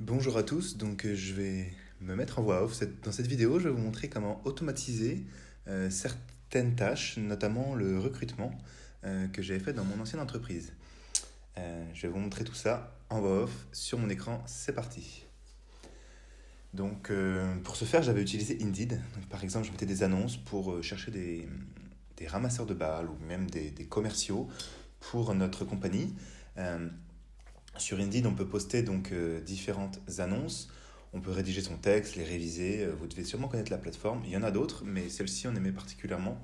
Bonjour à tous, je vais me mettre en voix off. Dans cette vidéo, je vais vous montrer comment automatiser certaines tâches, notamment le recrutement que j'avais fait dans mon ancienne entreprise. Je vais vous montrer tout ça en voix off sur mon écran, c'est parti. Pour ce faire, j'avais utilisé Indeed. Par exemple, je mettais des annonces pour chercher des ramasseurs de balles ou même des commerciaux pour notre compagnie. Euh, Sur Indeed, on peut poster différentes annonces. On peut rédiger son texte, les réviser. Vous devez sûrement connaître la plateforme. Il y en a d'autres, mais celle-ci, on aimait particulièrement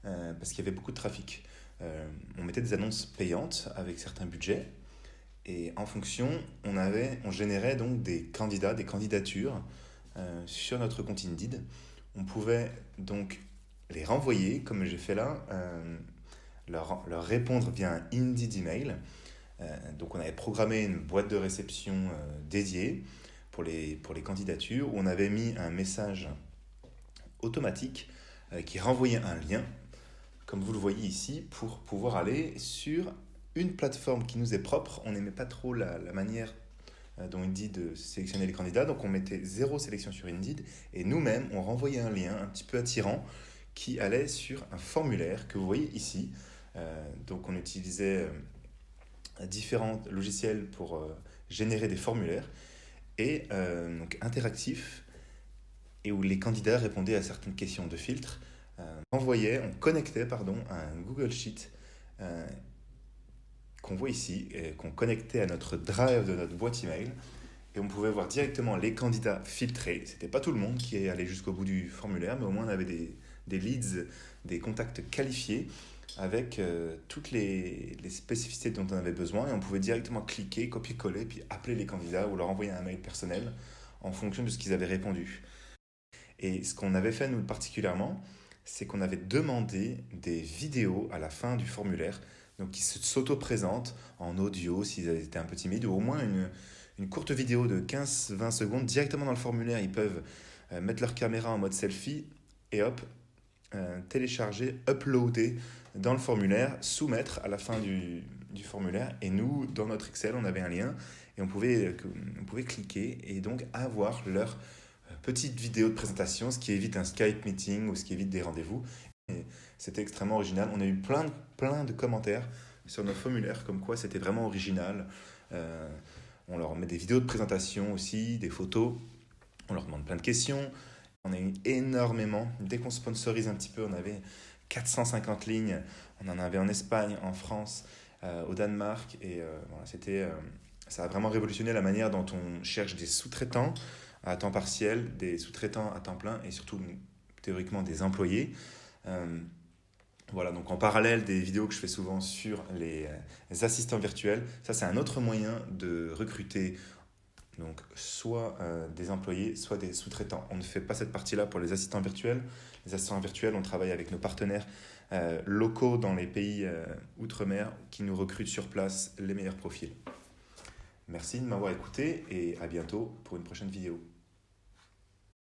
parce qu'il y avait beaucoup de trafic. On mettait des annonces payantes avec certains budgets. Et en fonction, on générait donc des candidats, des candidatures sur notre compte Indeed. On pouvait donc les renvoyer, comme j'ai fait là, leur répondre via un Indeed email. Donc on avait programmé une boîte de réception dédiée pour les candidatures où on avait mis un message automatique qui renvoyait un lien, comme vous le voyez ici, pour pouvoir aller sur une plateforme qui nous est propre. On n'aimait pas trop la manière dont Indeed de sélectionner les candidats, donc on mettait zéro sélection sur Indeed et nous-mêmes on renvoyait un lien un petit peu attirant qui allait sur un formulaire que vous voyez ici. Donc on utilisait différents logiciels pour générer des formulaires et donc interactifs et où les candidats répondaient à certaines questions de filtre. On connectait pardon, à un Google Sheet euh, qu'on voit ici, et qu'on connectait à notre drive de notre boîte email et on pouvait voir directement les candidats filtrés. C'était pas tout le monde qui allait jusqu'au bout du formulaire, mais au moins on avait des leads, des contacts qualifiés avec toutes les spécificités dont on avait besoin et on pouvait directement cliquer, copier-coller, puis appeler les candidats ou leur envoyer un mail personnel en fonction de ce qu'ils avaient répondu. Et ce qu'on avait fait nous particulièrement, c'est qu'on avait demandé des vidéos à la fin du formulaire, donc qui s'auto-présentent en audio s'ils avaient été un peu timides, ou au moins une courte vidéo de 15-20 secondes directement dans le formulaire. Ils peuvent mettre leur caméra en mode selfie et hop, télécharger, uploader dans le formulaire, soumettre à la fin du formulaire. Et nous, dans notre Excel, on avait un lien et on pouvait cliquer et donc avoir leur petite vidéo de présentation, ce qui évite un Skype meeting ou ce qui évite des rendez-vous. Et c'était extrêmement original. On a eu plein de commentaires sur nos formulaires comme quoi c'était vraiment original. On leur met des vidéos de présentation aussi, des photos. On leur demande plein de questions. On a eu énormément. Dès qu'on sponsorise un petit peu, on avait 450 lignes. On en avait en Espagne, en France, au Danemark. Et voilà, ça a vraiment révolutionné la manière dont on cherche des sous-traitants à temps partiel, des sous-traitants à temps plein et surtout théoriquement des employés. Euh, voilà, donc en parallèle des vidéos que je fais souvent sur les assistants virtuels, ça c'est un autre moyen de recruter donc soit des employés, soit des sous-traitants. On ne fait pas cette partie-là pour les assistants virtuels. Les assistants virtuels, on travaille avec nos partenaires locaux dans les pays outre-mer qui nous recrutent sur place les meilleurs profils. Merci de m'avoir écouté et à bientôt pour une prochaine vidéo.